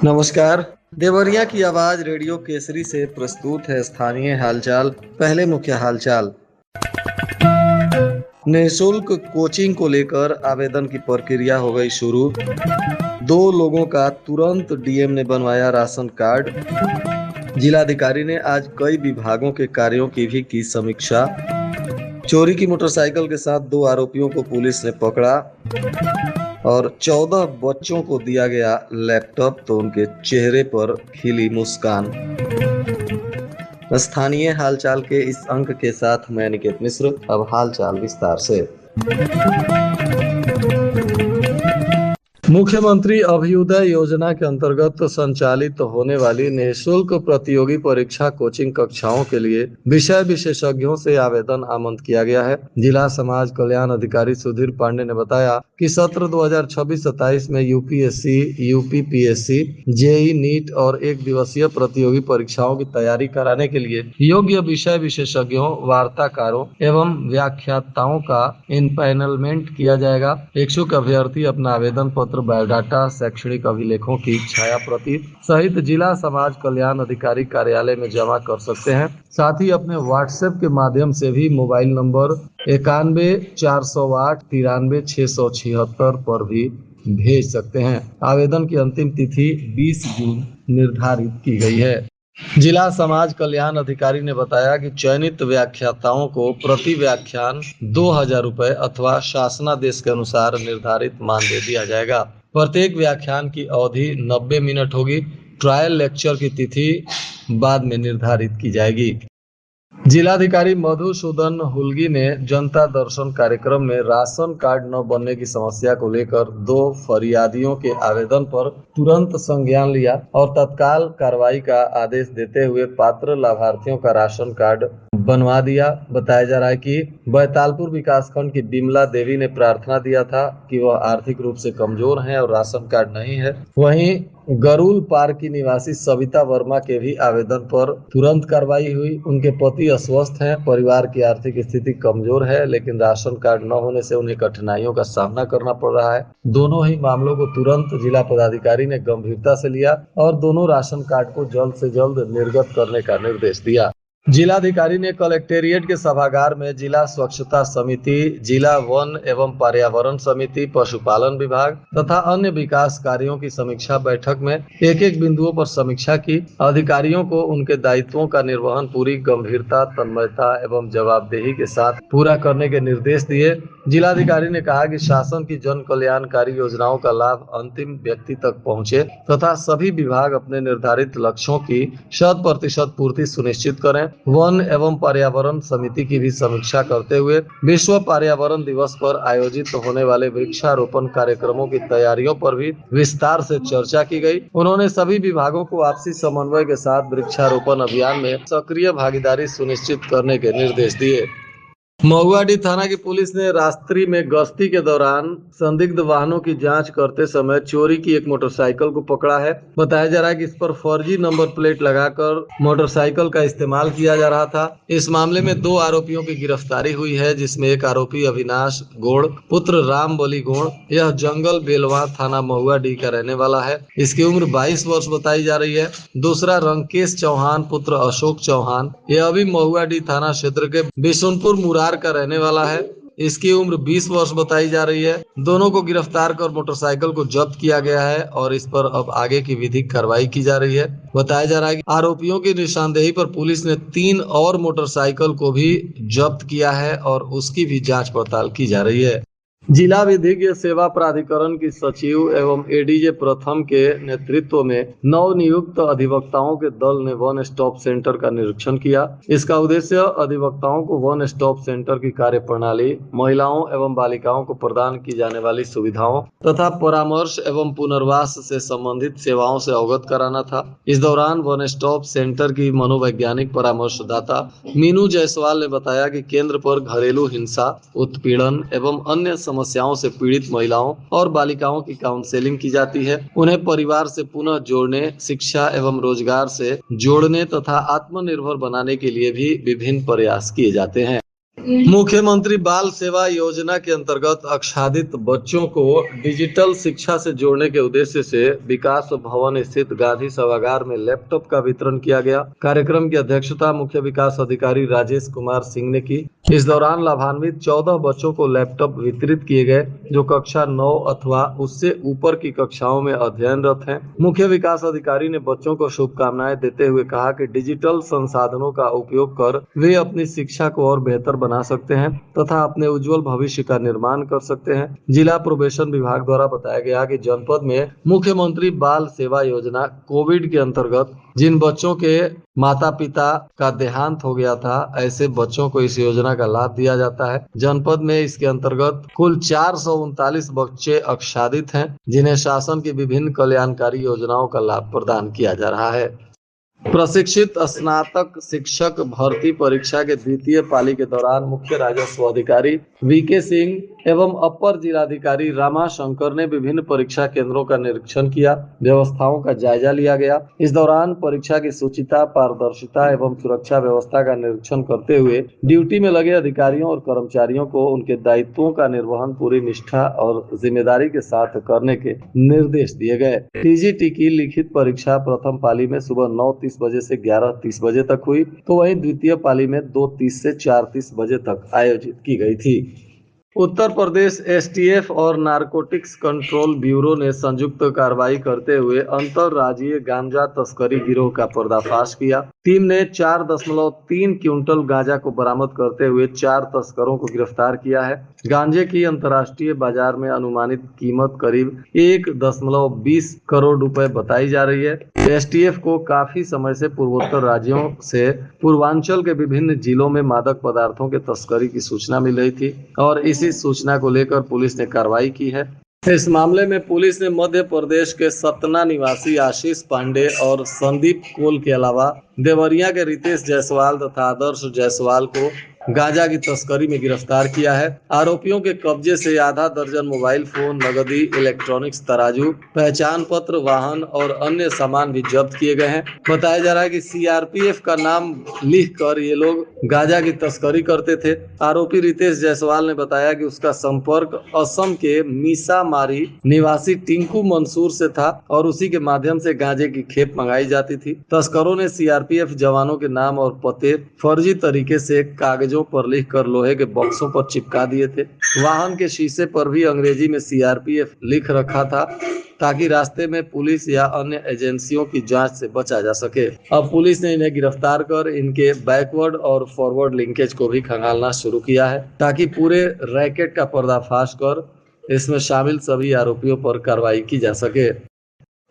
नमस्कार। देवरिया की आवाज रेडियो केसरी से प्रस्तुत है स्थानीय हालचाल। पहले मुख्य हालचाल। निःशुल्क कोचिंग को लेकर आवेदन की प्रक्रिया हो गई शुरू। 2 लोगों का तुरंत डीएम ने बनवाया राशन कार्ड। जिलाधिकारी ने आज कई विभागों के कार्यों की भी की समीक्षा। चोरी की मोटरसाइकिल के साथ 2 आरोपियों को पुलिस ने पकड़ा और 14 बच्चों को दिया गया लैपटॉप तो उनके चेहरे पर खिली मुस्कान। स्थानीय हालचाल के इस अंक के साथ मैं निकेत मिश्र। अब हालचाल विस्तार से। मुख्यमंत्री अभ्युदय योजना के अंतर्गत संचालित होने वाली निःशुल्क प्रतियोगी परीक्षा कोचिंग कक्षाओं के लिए विषय विशेषज्ञों से आवेदन आमंत्रित किया गया है। जिला समाज कल्याण अधिकारी सुधीर पांडे ने बताया कि सत्र 2026-27 में यूपीएससी, यूपीपीएससी, जेईई, नीट और 1 दिवसीय प्रतियोगी परीक्षाओं की तैयारी कराने के लिए योग्य विषय विशेषज्ञों, वार्ताकारों एवं व्याख्याताओं का इनपैनलमेंट किया जाएगा। इच्छुक अभ्यर्थी अपना आवेदन पत्र, बायोडाटा, शैक्षणिक अभिलेखों की छाया प्रति सहित जिला समाज कल्याण अधिकारी कार्यालय में जमा कर सकते हैं। साथ ही अपने व्हाट्सएप के माध्यम से भी मोबाइल नंबर 91-408-93-676 पर भी भेज सकते हैं। आवेदन की अंतिम तिथि 20 जून निर्धारित की गई है। जिला समाज कल्याण अधिकारी ने बताया कि चयनित व्याख्याताओं को प्रति व्याख्यान 2,000 रुपए अथवा शासनादेश के अनुसार निर्धारित मानदेय दिया जाएगा। प्रत्येक व्याख्यान की अवधि 90 मिनट होगी। ट्रायल लेक्चर की तिथि बाद में निर्धारित की जाएगी। जिलाधिकारी मधुसूदन हुल्गी ने जनता दर्शन कार्यक्रम में राशन कार्ड न बनने की समस्या को लेकर 2 फरियादियों के आवेदन पर तुरंत संज्ञान लिया और तत्काल कार्रवाई का आदेश देते हुए पात्र लाभार्थियों का राशन कार्ड बनवा दिया। बताया जा रहा है कि बैतालपुर विकासखंड की बिमला देवी ने प्रार्थना दिया था कि वह आर्थिक रूप से कमजोर हैं और राशन कार्ड नहीं है। वहीं गरुल पार्क की निवासी सविता वर्मा के भी आवेदन पर तुरंत कार्रवाई हुई। उनके पति अस्वस्थ हैं, परिवार की आर्थिक स्थिति कमजोर है, लेकिन राशन कार्ड न होने से उन्हें कठिनाइयों का सामना करना पड़ रहा है। दोनों ही मामलों को तुरंत जिला पदाधिकारी ने गंभीरता से लिया और दोनों राशन कार्ड को जल्द से जल्द निर्गत करने का निर्देश दिया। जिलाधिकारी ने कलेक्टेरिएट के सभागार में जिला स्वच्छता समिति, जिला वन एवं पर्यावरण समिति, पशुपालन विभाग तथा अन्य विकास कार्यों की समीक्षा बैठक में एक बिंदुओं पर समीक्षा की। अधिकारियों को उनके दायित्वों का निर्वहन पूरी गंभीरता, तन्मयता एवं जवाबदेही के साथ पूरा करने के निर्देश दिए। जिलाधिकारी ने कहा कि शासन की जन कल्याणकारी योजनाओं का लाभ अंतिम व्यक्ति तक पहुंचे तथा सभी विभाग अपने निर्धारित लक्ष्यों की 100% पूर्ति सुनिश्चित करें। वन एवं पर्यावरण समिति की भी समीक्षा करते हुए विश्व पर्यावरण दिवस पर आयोजित होने वाले वृक्षारोपण कार्यक्रमों की तैयारियों पर भी विस्तार से चर्चा की गई। उन्होंने सभी विभागों को आपसी समन्वय के साथ वृक्षारोपण अभियान में सक्रिय भागीदारी सुनिश्चित करने के निर्देश दिए। महुआडीह थाना की पुलिस ने रात्रि में गश्ती के दौरान संदिग्ध वाहनों की जांच करते समय चोरी की एक मोटरसाइकिल को पकड़ा है। बताया जा रहा है कि इस पर फर्जी नंबर प्लेट लगाकर मोटरसाइकिल का इस्तेमाल किया जा रहा था। इस मामले में 2 आरोपियों की गिरफ्तारी हुई है, जिसमें एक आरोपी अविनाश गोड़ पुत्र राम बली गोड़, यह जंगल बेलवा थाना महुआडीह का रहने वाला है। इसकी उम्र 22 वर्ष बताई जा रही है। दूसरा रंकेश चौहान पुत्र अशोक चौहान, यह अभी महुआडीह थाना क्षेत्र के बिशुनपुर मुरार का रहने वाला है। इसकी उम्र 20 वर्ष बताई जा रही है। दोनों को गिरफ्तार कर मोटरसाइकिल को जब्त किया गया है और इस पर अब आगे की विधिक कार्रवाई की जा रही है। बताया जा रहा है कि आरोपियों की निशानदेही पर पुलिस ने 3 और मोटरसाइकिल को भी जब्त किया है और उसकी भी जांच पड़ताल की जा रही है। जिला विधिक सेवा प्राधिकरण की सचिव एवं एडीजे प्रथम के नेतृत्व में नवनियुक्त अधिवक्ताओं के दल ने वन स्टॉप सेंटर का निरीक्षण किया। इसका उद्देश्य अधिवक्ताओं को वन स्टॉप सेंटर की कार्य प्रणाली, महिलाओं एवं बालिकाओं को प्रदान की जाने वाली सुविधाओं तथा परामर्श एवं पुनर्वास से संबंधित सेवाओं से अवगत कराना था। इस दौरान वन स्टॉप सेंटर की मनोवैज्ञानिक परामर्शदाता मीनू जायसवाल ने बताया कि केंद्र पर घरेलू हिंसा, उत्पीड़न एवं अन्य समस्याओं से पीड़ित महिलाओं और बालिकाओं की काउंसलिंग की जाती है। उन्हें परिवार से पुनः जोड़ने, शिक्षा एवं रोजगार से जोड़ने तथा आत्मनिर्भर बनाने के लिए भी विभिन्न प्रयास किए जाते हैं। मुख्यमंत्री बाल सेवा योजना के अंतर्गत आच्छादित बच्चों को डिजिटल शिक्षा से जोड़ने के उद्देश्य से विकास भवन स्थित गांधी सभागार में लैपटॉप का वितरण किया गया। कार्यक्रम की अध्यक्षता मुख्य विकास अधिकारी राजेश कुमार सिंह ने की। इस दौरान लाभान्वित 14 बच्चों को लैपटॉप वितरित किए गए जो कक्षा 9 अथवा उससे ऊपर की कक्षाओं में अध्ययनरत हैं। मुख्य विकास अधिकारी ने बच्चों को शुभकामनाएं देते हुए कहा कि डिजिटल संसाधनों का उपयोग कर वे अपनी शिक्षा को और बेहतर बना सकते हैं तथा अपने उज्जवल भविष्य का निर्माण कर सकते हैं। जिला प्रोबेशन विभाग द्वारा बताया गया कि जनपद में मुख्यमंत्री बाल सेवा योजना कोविड के अंतर्गत जिन बच्चों के माता पिता का देहांत हो गया था ऐसे बच्चों को इस योजना का लाभ दिया जाता है। जनपद में इसके अंतर्गत कुल 439 बच्चे आच्छादित हैं जिन्हें शासन की विभिन्न कल्याणकारी योजनाओं का लाभ प्रदान किया जा रहा है। प्रशिक्षित स्नातक शिक्षक भर्ती परीक्षा के द्वितीय पाली के दौरान मुख्य राजस्व अधिकारी वीके सिंह एवं अपर जिलाधिकारी रामा शंकर ने विभिन्न परीक्षा केंद्रों का निरीक्षण किया, व्यवस्थाओं का जायजा लिया गया। इस दौरान परीक्षा की शुचिता, पारदर्शिता एवं सुरक्षा व्यवस्था का निरीक्षण करते हुए ड्यूटी में लगे अधिकारियों और कर्मचारियों को उनके दायित्वों का निर्वहन पूरी निष्ठा और जिम्मेदारी के साथ करने के निर्देश दिए गए। टीजीटी की लिखित परीक्षा प्रथम पाली में सुबह 9:30 बजे से 11:30 बजे तक हुई, तो वहीं द्वितीय पाली में 2:30 से 4:30 बजे तक आयोजित की गई थी। उत्तर प्रदेश एसटीएफ और नारकोटिक्स कंट्रोल ब्यूरो ने संयुक्त कार्रवाई करते हुए अंतरराज्यीय गांजा तस्करी गिरोह का पर्दाफाश किया। टीम ने 4.3 क्विंटल गांजा को बरामद करते हुए 4 तस्करों को गिरफ्तार किया है। गांजे की अंतर्राष्ट्रीय बाजार में अनुमानित कीमत करीब 1.20 करोड़ रुपए बताई जा रही है। एसटीएफ को काफी समय से पूर्वोत्तर राज्यों से पूर्वांचल के विभिन्न जिलों में मादक पदार्थों के तस्करी की सूचना मिल रही थी और इसी सूचना को लेकर पुलिस ने कार्रवाई की है। इस मामले में पुलिस ने मध्य प्रदेश के सतना निवासी आशीष पांडे और संदीप कोल के अलावा देवरिया के रितेश जायसवाल तथा आदर्श जायसवाल को गांजा की तस्करी में गिरफ्तार किया है। आरोपियों के कब्जे से आधा दर्जन मोबाइल फोन, नगदी, इलेक्ट्रॉनिक्स तराजू, पहचान पत्र, वाहन और अन्य सामान भी जब्त किए गए हैं। बताया जा रहा है कि सीआरपीएफ का नाम लिखकर ये लोग गांजा की तस्करी करते थे। आरोपी रितेश जायसवाल ने बताया कि उसका संपर्क असम के मीसामारी निवासी टिंकू मंसूर से था और उसी के माध्यम से गांजे की खेप मंगाई जाती थी। तस्करों ने सीआरपीएफ जवानों के नाम और पते फर्जी तरीके से कागजों पर लिखकर लोहे के बक्सों पर चिपका दिए थे। वाहन के शीशे पर भी अंग्रेजी में सीआरपीएफ लिख रखा था ताकि रास्ते में पुलिस या अन्य एजेंसियों की जांच से बचा जा सके। अब पुलिस ने इन्हें गिरफ्तार कर इनके बैकवर्ड और फॉरवर्ड लिंकेज को भी खंगालना शुरू किया है ताकि पूरे रैकेट का पर्दाफाश कर इसमें शामिल सभी आरोपियों पर कार्रवाई की जा सके।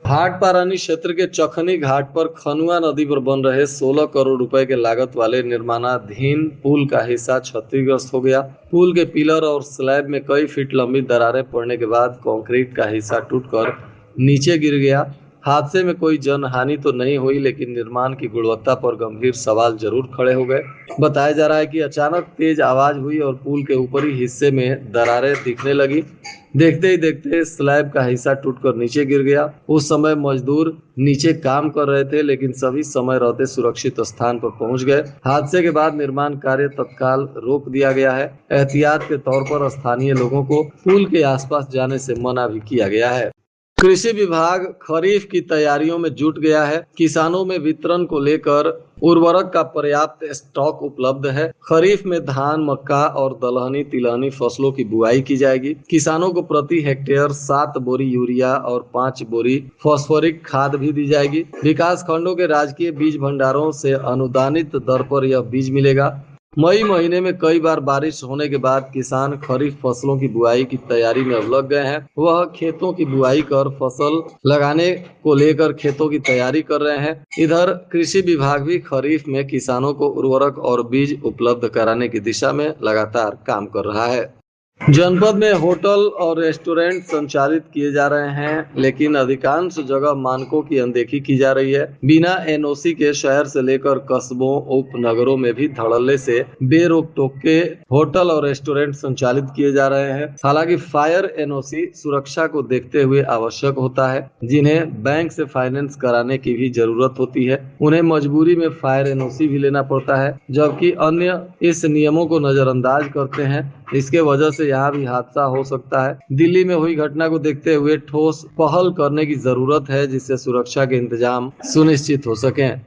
भाटपारानी क्षेत्र के चखनी घाट पर खनुआ नदी पर बन रहे 16 करोड़ रुपए के लागत वाले निर्माणाधीन पुल का हिस्सा क्षतिग्रस्त हो गया। पुल के पिलर और स्लैब में कई फीट लंबी दरारें पड़ने के बाद कंक्रीट का हिस्सा टूटकर नीचे गिर गया। हादसे में कोई जनहानि तो नहीं हुई, लेकिन निर्माण की गुणवत्ता पर गंभीर सवाल जरूर खड़े हो गए। बताया जा रहा है कि अचानक तेज आवाज हुई और पुल के ऊपरी हिस्से में दरारें दिखने लगी। देखते ही देखते स्लैब का हिस्सा टूटकर नीचे गिर गया। उस समय मजदूर नीचे काम कर रहे थे, लेकिन सभी समय रहते सुरक्षित स्थान पर पहुंच गए। हादसे के बाद निर्माण कार्य तत्काल रोक दिया गया है। एहतियात के तौर पर स्थानीय लोगों को पुल के आसपास जाने से मना भी किया गया है। कृषि विभाग खरीफ की तैयारियों में जुट गया है। किसानों में वितरण को लेकर उर्वरक का पर्याप्त स्टॉक उपलब्ध है। खरीफ में धान, मक्का और दलहनी तिलहनी फसलों की बुआई की जाएगी। किसानों को प्रति हेक्टेयर 7 बोरी यूरिया और 5 बोरी फास्फोरिक खाद भी दी जाएगी। विकास खंडों के राजकीय बीज भंडारों से अनुदानित दर पर यह बीज मिलेगा। मई महीने में कई बार बारिश होने के बाद किसान खरीफ फसलों की बुआई की तैयारी में अब लग गए हैं। वह खेतों की बुआई कर फसल लगाने को लेकर खेतों की तैयारी कर रहे हैं। इधर कृषि विभाग भी खरीफ में किसानों को उर्वरक और बीज उपलब्ध कराने की दिशा में लगातार काम कर रहा है। जनपद में होटल और रेस्टोरेंट संचालित किए जा रहे हैं, लेकिन अधिकांश जगह मानकों की अनदेखी की जा रही है। बिना एनओसी के शहर से लेकर कस्बों, उपनगरों में भी धड़ल्ले से बेरोक टोक के होटल और रेस्टोरेंट संचालित किए जा रहे हैं। हालांकि फायर एनओसी सुरक्षा को देखते हुए आवश्यक होता है, जिन्हें बैंक से फाइनेंस कराने की भी जरूरत होती है। उन्हें मजबूरी में फायर एनओसी भी लेना पड़ता है, जबकि अन्य इस नियमों को नजरअंदाज करते हैं। इसके वजह से यहाँ भी हादसा हो सकता है। दिल्ली में हुई घटना को देखते हुए ठोस पहल करने की जरूरत है, जिससे सुरक्षा के इंतजाम सुनिश्चित हो सकें।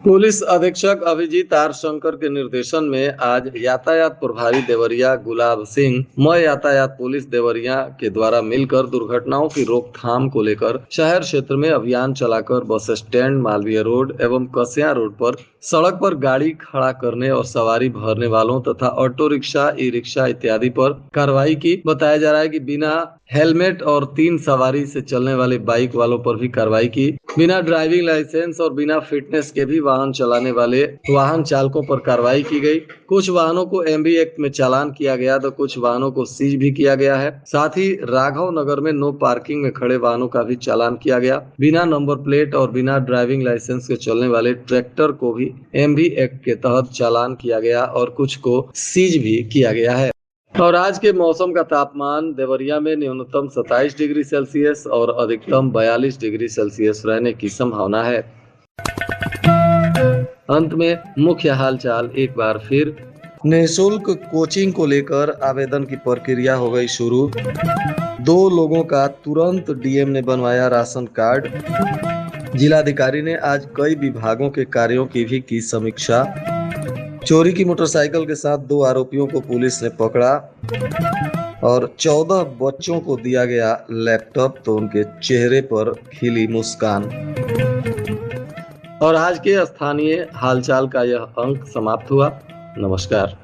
पुलिस अधीक्षक अभिजीत आर शंकर के निर्देशन में आज यातायात प्रभारी देवरिया गुलाब सिंह मय यातायात पुलिस देवरिया के द्वारा मिलकर दुर्घटनाओं की रोकथाम को लेकर शहर क्षेत्र में अभियान चलाकर बस स्टैंड, मालवीय रोड एवं कसिया रोड पर सड़क पर गाड़ी खड़ा करने और सवारी भरने वालों तथा ऑटो रिक्शा, ई रिक्शा इत्यादि पर कार्रवाई की। बताया जा रहा है कि बिना हेलमेट और 3 सवारी से चलने वाले बाइक वालों पर भी कार्रवाई की। बिना ड्राइविंग लाइसेंस और बिना फिटनेस के भी वाहन चलाने वाले वाहन चालकों पर कार्रवाई की गई। कुछ वाहनों को एमवी एक्ट में चालान किया गया तो कुछ वाहनों को सीज भी किया गया है। साथ ही राघव नगर में नो पार्किंग में खड़े वाहनों का भी चालान किया गया। बिना नंबर प्लेट और बिना ड्राइविंग लाइसेंस के चलने वाले ट्रैक्टर को भी एमवी एक्ट के तहत चालान किया गया और कुछ को सीज भी किया गया है। और आज के मौसम का तापमान देवरिया में न्यूनतम 27 डिग्री सेल्सियस और अधिकतम 42 डिग्री सेल्सियस रहने की संभावना है। अंत में मुख्य हालचाल एक बार फिर। निःशुल्क कोचिंग को लेकर आवेदन की प्रक्रिया हो गई शुरू। 2 लोगों का तुरंत डीएम ने बनवाया राशन कार्ड। जिलाधिकारी ने आज कई विभागों के कार्यों की भी की समीक्षा। चोरी की मोटरसाइकिल के साथ 2 आरोपियों को पुलिस ने पकड़ा और 14 बच्चों को दिया गया लैपटॉप, तो उनके चेहरे पर खिली मुस्कान। और आज के स्थानीय हालचाल का यह अंक समाप्त हुआ। नमस्कार।